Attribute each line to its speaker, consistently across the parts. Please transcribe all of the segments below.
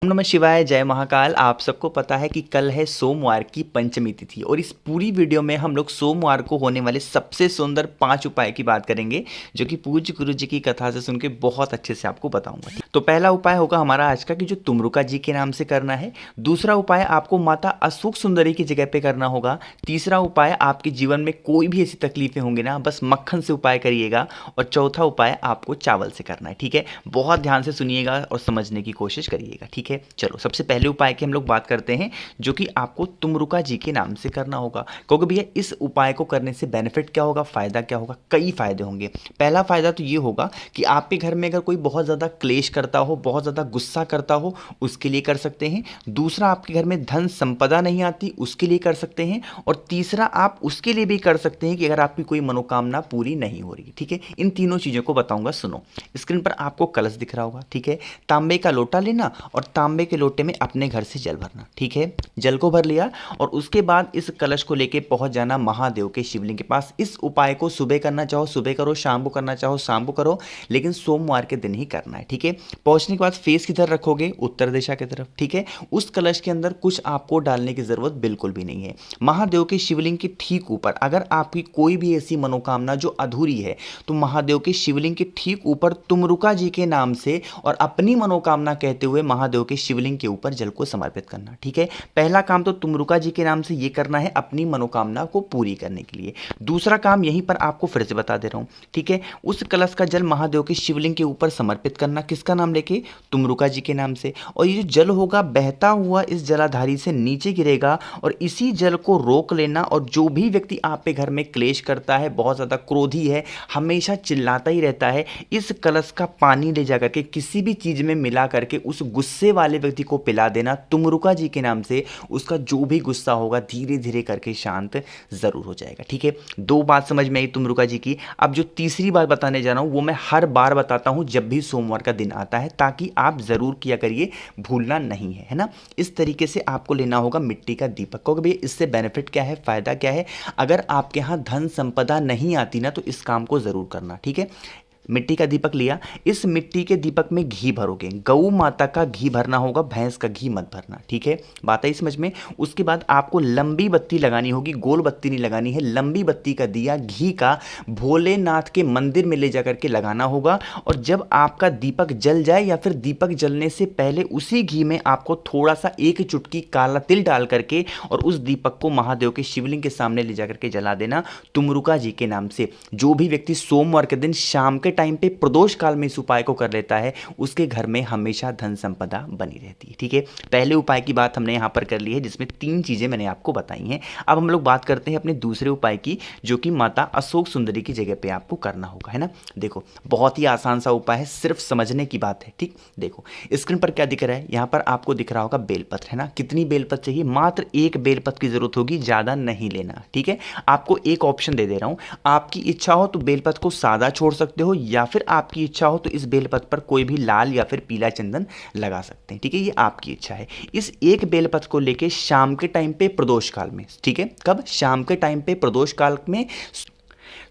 Speaker 1: ओम नमः शिवाय, जय महाकाल। आप सबको पता है कि कल है सोमवार की पंचमी तिथि और इस पूरी वीडियो में हम लोग सोमवार को होने वाले सबसे सुंदर 5 उपाय की बात करेंगे, जो कि पूज्य गुरु जी की कथा से सुन के बहुत अच्छे से आपको बताऊंगा। तो पहला उपाय होगा हमारा आज का कि जो तुमरुका जी के नाम से करना है। दूसरा उपाय आपको माता अशोक सुंदरी की जगह पे करना होगा। तीसरा उपाय आपके जीवन में कोई भी ऐसी तकलीफें होंगी ना, बस मक्खन से उपाय करिएगा। और चौथा उपाय आपको चावल से करना है। ठीक है, बहुत ध्यान से सुनिएगा और समझने की कोशिश करिएगा। ठीक है, चलो सबसे पहले उपाय की हम लोग बात करते हैं, जो कि आपको तुमरुका जी के नाम से करना होगा। क्योंकि भैया इस उपाय को करने से बेनिफिट क्या होगा, फायदा क्या होगा? कई फायदे होंगे। पहला फायदा तो ये होगा कि आपके घर में अगर कोई बहुत ज़्यादा क्लेश करता हो, बहुत ज़्यादा गुस्सा करता हो, उसके लिए कर सकते हैं। दूसरा, आपके घर में धन संपदा नहीं आती, उसके लिए कर सकते हैं। और तीसरा, आप उसके लिए भी कर सकते हैं कि अगर आपकी कोई मनोकामना पूरी नहीं हो रही। ठीक है, इन तीनों चीज़ों को बताऊंगा। सुनो, स्क्रीन पर आपको कलश दिख रहा होगा। ठीक है, तांबे का लोटा लेना और तांबे के लोटे में अपने घर से जल भरना। ठीक है, जल को भर लिया और उसके बाद इस कलश को लेके पहुंच जाना महादेव के शिवलिंग के पास। इस उपाय को सुबह करना चाहो सुबह करो, शाम को करना चाहो शाम को करो, लेकिन सोमवार के दिन ही करना है। ठीक है, पहुंचने के बाद फेस किधर रखोगे? उत्तर दिशा की तरफ। ठीक है, उस कलश के अंदर कुछ आपको डालने की जरूरत बिल्कुल भी नहीं है। महादेव के शिवलिंग के ठीक ऊपर अगर आपकी कोई भी ऐसी मनोकामना जो अधूरी है, तो महादेव के शिवलिंग के ठीक ऊपर तुमरुका जी के नाम से और अपनी मनोकामना कहते हुए महादेव के शिवलिंग के ऊपर जल को समर्पित करना। ठीक है, पहला काम तो तुमरुका जी के नाम से ये करना है अपनी मनोकामना को पूरी करने के लिए। दूसरा काम यहीं पर आपको फिर से बता दे रहा हूं। ठीक है, उस कलश का जल महादेव के शिवलिंग के ऊपर समर्पित करना। किसका नाम लेके? तुमरुका जी के नाम से। और ये जो जल होगा बहता हुआ इस जलाधारी से नीचे गिरेगा और इसी जल को रोक लेना। और जो भी व्यक्ति आप पे घर में क्लेश करता है, बहुत ज्यादा क्रोधी है, हमेशा चिल्लाता ही रहता है, इस कलश का पानी ले जाकर के किसी भी चीज में मिला करके उस गुस्से वाले व्यक्ति को पिला देना तुमरुका जी के नाम से। उसका जो भी गुस्सा होगा धीरे धीरे करके शांत जरूर हो जाएगा। ठीक है, दो बात समझ में आई तुमरुका जी की। अब जो तीसरी बात बताने जा रहा हूं वो मैं हर बार बताता हूं जब भी सोमवार का दिन आता है, ताकि आप जरूर किया करिए, भूलना नहीं है, है ना। इस तरीके से आपको लेना होगा मिट्टी का दीपक। क्योंकि भैया इससे बेनिफिट क्या है, फायदा क्या है? अगर आपके यहां धन संपदा नहीं आती ना, तो इस काम को जरूर करना। ठीक है, मिट्टी का दीपक लिया, इस मिट्टी के दीपक में घी भरोगे। गौ माता का घी भरना होगा, भैंस का घी मत भरना। ठीक है, बात आई समझ में। उसके बाद आपको लंबी बत्ती लगानी होगी, गोल बत्ती नहीं लगानी है। लंबी बत्ती का दिया घी का भोलेनाथ के मंदिर में ले जाकर के लगाना होगा। और जब आपका दीपक जल जाए या फिर दीपक जलने से पहले उसी घी में आपको थोड़ा सा एक चुटकी काला तिल डाल करके और उस दीपक को महादेव के शिवलिंग के सामने ले जाकर के जला देना तुमरुका जी के नाम से। जो भी व्यक्ति सोमवार के दिन शाम के टाइम पे प्रदोष काल में इस उपाय को कर लेता है, उसके घर में हमेशा धन संपदा बनी रहती है। ठीक है, पहले उपाय की बात हमने यहां पर कर ली है, जिसमें 3 चीजें मैंने आपको बताई हैं। अब हम लोग बात करते हैं अपने दूसरे उपाय की, जो कि माता अशोक सुंदरी की जगह पे आपको करना होगा, है ना। देखो, बहुत ही आसान सा उपाय है, सिर्फ समझने की बात है। ठीक, देखो स्क्रीन पर क्या दिख रहा है, यहां पर आपको दिख रहा होगा बेलपत्र, है ना। कितनी बेलपत्र चाहिए? मात्र एक बेलपत्र की जरूरत होगी, ज्यादा नहीं लेना। ठीक है, आपको एक ऑप्शन दे दे रहा हूं, आपकी इच्छा हो तो बेलपत्र को सादा छोड़ सकते हो, या फिर आपकी इच्छा हो तो इस बेलपत्र पर कोई भी लाल या फिर पीला चंदन लगा सकते हैं। ठीक है, ये आपकी इच्छा है। इस एक बेलपत्र को लेके शाम के टाइम पे प्रदोष काल में, ठीक है, कब? शाम के टाइम पे प्रदोष काल में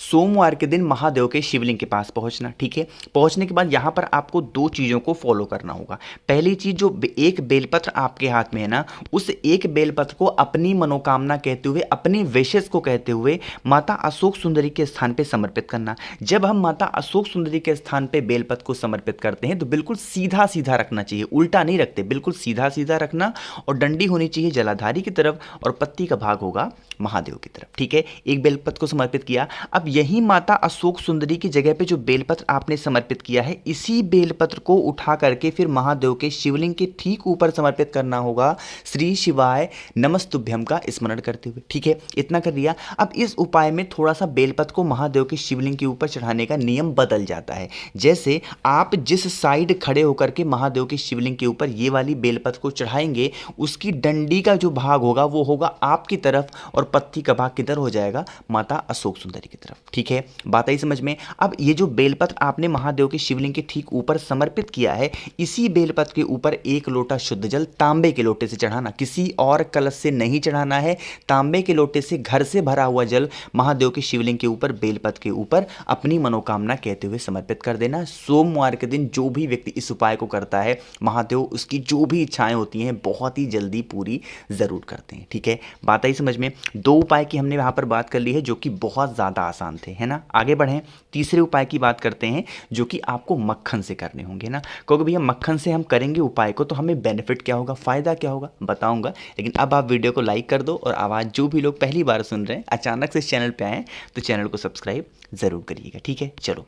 Speaker 1: सोमवार के दिन महादेव के शिवलिंग के पास पहुंचना। ठीक है, पहुंचने के बाद यहां पर आपको 2 चीजों को फॉलो करना होगा। पहली चीज, जो एक बेलपत्र आपके हाथ में है ना, उस एक बेलपत्र को अपनी मनोकामना कहते हुए, अपनी विशेष को कहते हुए माता अशोक सुंदरी के स्थान पे समर्पित करना। जब हम माता अशोक सुंदरी के स्थान पे बेलपत्र को समर्पित करते हैं तो बिल्कुल सीधा सीधा रखना चाहिए, उल्टा नहीं रखते, बिल्कुल सीधा सीधा रखना। और डंडी होनी चाहिए जलाधारी की तरफ और पत्ती का भाग होगा महादेव की तरफ। ठीक है, एक बेलपत्र को समर्पित किया। अब यही माता अशोक सुंदरी की जगह पे जो बेलपत्र आपने समर्पित किया है, इसी बेलपत्र को उठा करके फिर महादेव के शिवलिंग के ठीक ऊपर समर्पित करना होगा, श्री शिवाय नमस्तुभ्यम का स्मरण करते हुए। ठीक है, इतना कर दिया। अब इस उपाय में थोड़ा सा बेलपत्र को महादेव के शिवलिंग के ऊपर चढ़ाने का नियम बदल जाता है। जैसे आप जिस साइड खड़े होकर के महादेव के शिवलिंग के ऊपर ये वाली बेलपत्र को चढ़ाएंगे, उसकी डंडी का जो भाग होगा वो होगा आपकी तरफ और पत्ती का भाग किधर हो जाएगा? माता अशोक सुंदरी की तरफ। तरफ। ठीक है, बात आई समझ में। अब ये जो बेलपत्र आपने महादेव के शिवलिंग के ठीक ऊपर समर्पित किया है, इसी बेलपत्र के ऊपर 1 लोटा शुद्ध जल तांबे के लोटे से चढ़ाना, किसी और कलश से नहीं चढ़ाना है। तांबे के लोटे से घर से भरा हुआ जल महादेव के शिवलिंग के ऊपर बेलपत्र के ऊपर अपनी मनोकामना कहते हुए समर्पित कर देना। सोमवार के दिन जो भी व्यक्ति इस उपाय को करता है, महादेव उसकी जो भी इच्छाएं होती हैं बहुत ही जल्दी पूरी जरूर करते हैं। ठीक है, बात आई समझ में। 2 उपाय की हमने यहाँ पर बात कर ली है जो कि बहुत ज़्यादा आसान थे, है ना। आगे बढ़ें, तीसरे उपाय की बात करते हैं जो कि आपको मक्खन से करने होंगे ना। क्योंकि भैया मक्खन से हम करेंगे उपाय को तो हमें बेनिफिट क्या होगा, फ़ायदा क्या होगा, बताऊंगा। लेकिन अब आप वीडियो को लाइक कर दो और आवाज़ जो भी लोग पहली बार सुन रहे हैं, अचानक से इस चैनल पे आए तो चैनल को सब्सक्राइब ज़रूर करिएगा। ठीक है, चलो।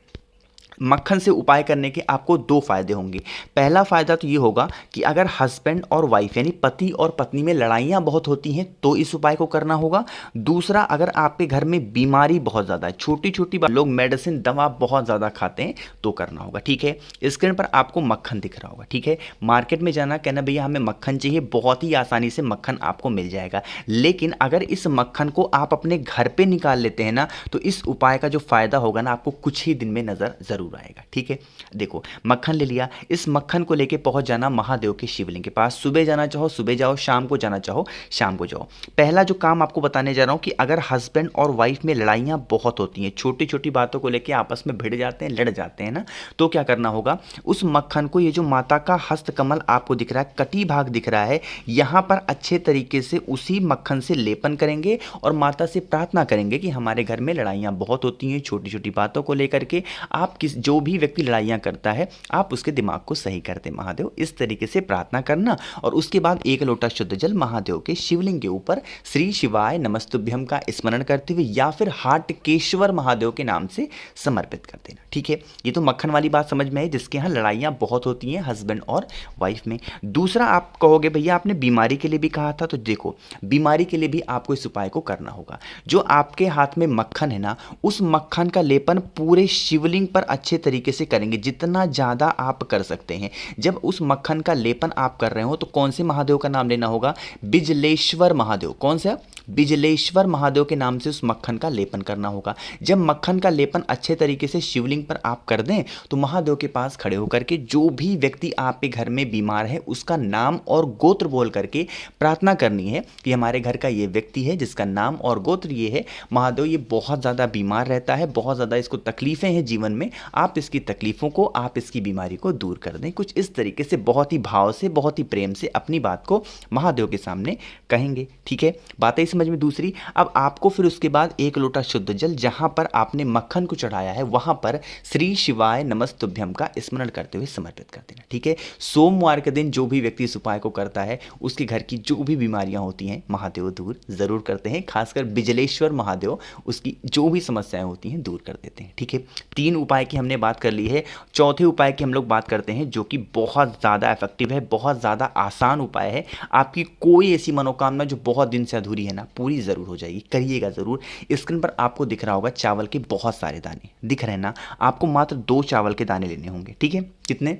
Speaker 1: मक्खन से उपाय करने के आपको 2 फायदे होंगे। पहला फायदा तो ये होगा कि अगर हस्बैंड और वाइफ यानी पति और पत्नी में लड़ाइयाँ बहुत होती हैं तो इस उपाय को करना होगा। दूसरा, अगर आपके घर में बीमारी बहुत ज़्यादा है, छोटी छोटी लोग मेडिसिन दवा बहुत ज़्यादा खाते हैं तो करना होगा। ठीक है, स्क्रीन पर आपको मक्खन दिख रहा होगा। ठीक है, मार्केट में जाना, कहना भैया हमें मक्खन चाहिए, बहुत ही आसानी से मक्खन आपको मिल जाएगा। लेकिन अगर इस मक्खन को आप अपने घर पर निकाल लेते हैं ना तो इस उपाय का जो फायदा होगा ना आपको कुछ ही दिन में नजर जरूर आएगा। ठीक है, देखो मक्खन ले लिया, इस मक्खन को लेके पहुंच जाना महादेव के शिवलिंग के पास। सुबह जाना चाहो सुबह जाओ, शाम को जाना चाहो शाम को जाओ। पहला जो काम आपको बताने जा रहा हूं कि अगर हस्बैंड और वाइफ में लड़ाइयां बहुत होती हैं, छोटी छोटी बातों को लेके आपस में भिड़ जाते हैं, लड़ जाते हैं ना, तो क्या करना होगा, उस मक्खन को, ये जो माता का हस्तकमल आपको दिख रहा है, कटी भाग दिख रहा है, यहां पर अच्छे तरीके से उसी मक्खन से लेपन करेंगे और माता से प्रार्थना करेंगे कि हमारे घर में लड़ाइयां बहुत होती हैं छोटी छोटी बातों को लेकर के, आप जो भी व्यक्ति लड़ाइयाँ करता है आप उसके दिमाग को सही करते महादेव, इस तरीके से प्रार्थना करना। और उसके बाद 1 लोटा शुद्ध जल महादेव के शिवलिंग के ऊपर श्री शिवाय नमस्तुभ्यम का स्मरण करते हुए या फिर हाटकेश्वर महादेव के नाम से समर्पित कर देना। ठीक है, ये तो मक्खन वाली बात समझ में आई जिसके यहाँ लड़ाइयाँ बहुत होती हैं हस्बैंड और वाइफ में। दूसरा, आप कहोगे भैया आपने बीमारी के लिए भी कहा था, तो देखो बीमारी के लिए भी आपको इस उपाय को करना होगा। जो आपके हाथ में मक्खन है ना, उस मक्खन का लेपन पूरे शिवलिंग पर अच्छे तरीके से करेंगे, जितना ज़्यादा आप कर सकते हैं। जब उस मक्खन का लेपन आप कर रहे हो तो कौन से महादेव का नाम लेना होगा, बिजलेश्वर महादेव। कौन सा, बिजलेश्वर महादेव के नाम से उस मक्खन का लेपन करना होगा। जब मक्खन का लेपन अच्छे तरीके से शिवलिंग पर आप कर दें तो महादेव के पास खड़े होकर के जो भी व्यक्ति आपके घर में बीमार है उसका नाम और गोत्र बोल करके प्रार्थना करनी है कि हमारे घर का ये व्यक्ति है जिसका नाम और गोत्र ये है, महादेव ये बहुत ज़्यादा बीमार रहता है, बहुत ज़्यादा इसको तकलीफ़ें हैं जीवन में, आप इसकी तकलीफ़ों को, आप इसकी बीमारी को दूर कर दें। कुछ इस तरीके से बहुत ही भाव से, बहुत ही प्रेम से अपनी बात को महादेव के सामने कहेंगे। ठीक है, बात है समझ में। दूसरी, अब आपको फिर उसके बाद 1 लोटा शुद्ध जल जहां पर आपने मक्खन को चढ़ाया है वहां पर श्री शिवाय नमस्तुभ्यम का स्मरण करते हुए समर्पित कर देना। ठीक है, सोमवार के दिन जो भी व्यक्ति इस उपाय को करता है उसके घर की जो भी बीमारियां होती हैं महादेव दूर जरूर करते हैं, खासकर बिजलेश्वर महादेव उसकी जो भी समस्याएं होती हैं दूर कर देते हैं। ठीक है, 3 उपाय की हमने बात कर ली है। चौथे उपाय की हम लोग बात करते हैं जो कि बहुत ज़्यादा इफेक्टिव है, बहुत ज़्यादा आसान उपाय है। आपकी कोई ऐसी मनोकामना जो बहुत दिन से अधूरी है ना, पूरी ज़रूर हो जाएगी, करिएगा ज़रूर। स्क्रीन पर आपको दिख रहा होगा चावल के बहुत सारे दाने दिख रहे हैं ना, आपको मात्र 2 चावल के दाने लेने होंगे। ठीक है, कितने,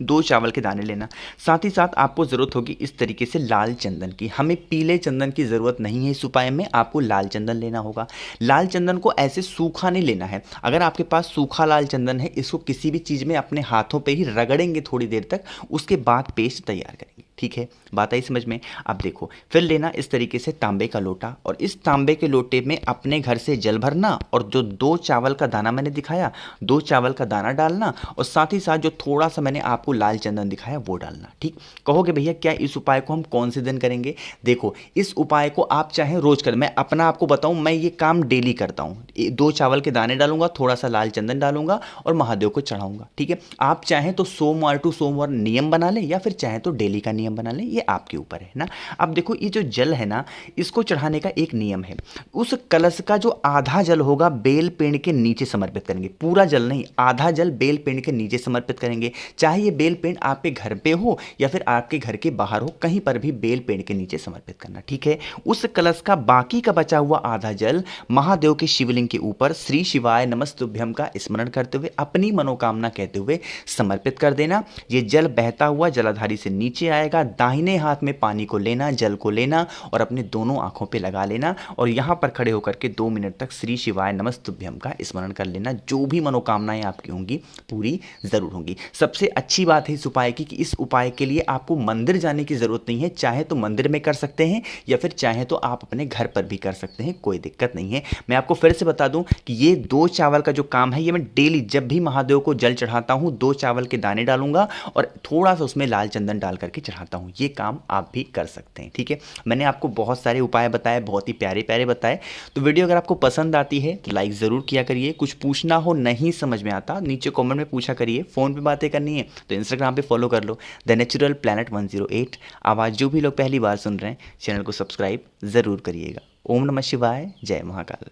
Speaker 1: 2 चावल के दाने लेना। साथ ही साथ आपको ज़रूरत होगी इस तरीके से लाल चंदन की। हमें पीले चंदन की ज़रूरत नहीं है इस उपाय में, आपको लाल चंदन लेना होगा। लाल चंदन को ऐसे सूखा नहीं लेना है, अगर आपके पास सूखा लाल चंदन है इसको किसी भी चीज़ में अपने हाथों पे ही रगड़ेंगे थोड़ी देर तक, उसके बाद पेस्ट तैयार करेंगे। ठीक है, बात आई समझ में। अब देखो फिर लेना इस तरीके से तांबे का लोटा और इस तांबे के लोटे में अपने घर से जल भरना और जो 2 चावल का दाना मैंने दिखाया, 2 चावल का दाना डालना और साथ ही साथ जो थोड़ा सा मैंने आपको लाल चंदन दिखाया वो डालना। ठीक, कहोगे भैया क्या इस उपाय को हम कौन से दिन करेंगे, देखो इस उपाय को आप चाहें रोज करें, मैं अपना आपको बताऊं, मैं ये काम डेली करता हूं। 2 चावल के दाने डालूंगा, थोड़ा सा लाल चंदन डालूंगा और महादेव को चढ़ाऊंगा। ठीक है, आप चाहें तो सोमवार टू सोमवार नियम बना लें या फिर चाहें तो डेली का नियम बना लें, ये आपके ऊपर है ना। अब देखो ये जो जल है ना, इसको चढ़ाने का एक नियम है, उस कलश का जो आधा जल होगा बेल पेड़ के नीचे समर्पित करेंगे, पूरा जल नहीं, आधा जल बेल पेड़ के नीचे समर्पित करेंगे। चाहे ये बेल पेड़ आपके घर पे हो या फिर आपके घर के बाहर हो, कहीं पर भी बेल पेड़ के नीचे समर्पित करना। ठीक है, उस कलश का बाकी का बचा हुआ आधा जल महादेव के शिवलिंग के ऊपर श्री शिवाय नमस्तुभ्यम का स्मरण करते हुए अपनी मनोकामना कहते हुए समर्पित कर देना। ये जल बहता हुआ जलाधारी से नीचे आएगा, का दाहिने हाथ में पानी को लेना, जल को लेना और अपने दोनों आंखों पे लगा लेना और यहाँ पर खड़े होकर के 2 मिनट तक श्री शिवाय नमस्तुभ्यम का स्मरण कर लेना। जो भी मनोकामनाएं आपकी होंगी पूरी ज़रूर होंगी। सबसे अच्छी बात है इस उपाय की कि इस उपाय के लिए आपको मंदिर जाने की ज़रूरत नहीं है। चाहे तो मंदिर में कर सकते हैं या फिर चाहे तो आप अपने घर पर भी कर सकते हैं, कोई दिक्कत नहीं है। मैं आपको फिर से बता दूं कि ये 2 चावल का जो काम है ये मैं डेली जब भी महादेव को जल चढ़ाता हूँ 2 चावल के दाने डालूंगा और थोड़ा सा उसमें लाल चंदन डाल करके चढ़ाता हूँ। ये काम आप भी कर सकते हैं, ठीक है। मैंने आपको बहुत सारे उपाय बताए, बहुत ही प्यारे प्यारे बताए। तो वीडियो अगर आपको पसंद आती है तो लाइक ज़रूर किया करिए। कुछ पूछना हो, नहीं समझ में आता, नीचे कॉमेंट में पूछा करिए। फ़ोन पर बातें करनी है तो इंस्टाग्राम पर फॉलो कर लो द नेचुरल प्लैनेट 108। आवाज़ जो भी लोग पहली बार सुन रहे हैं चैनल को सब्सक्राइब ज़रूर करिएगा। ओम नमः शिवाय, जय महाकाल।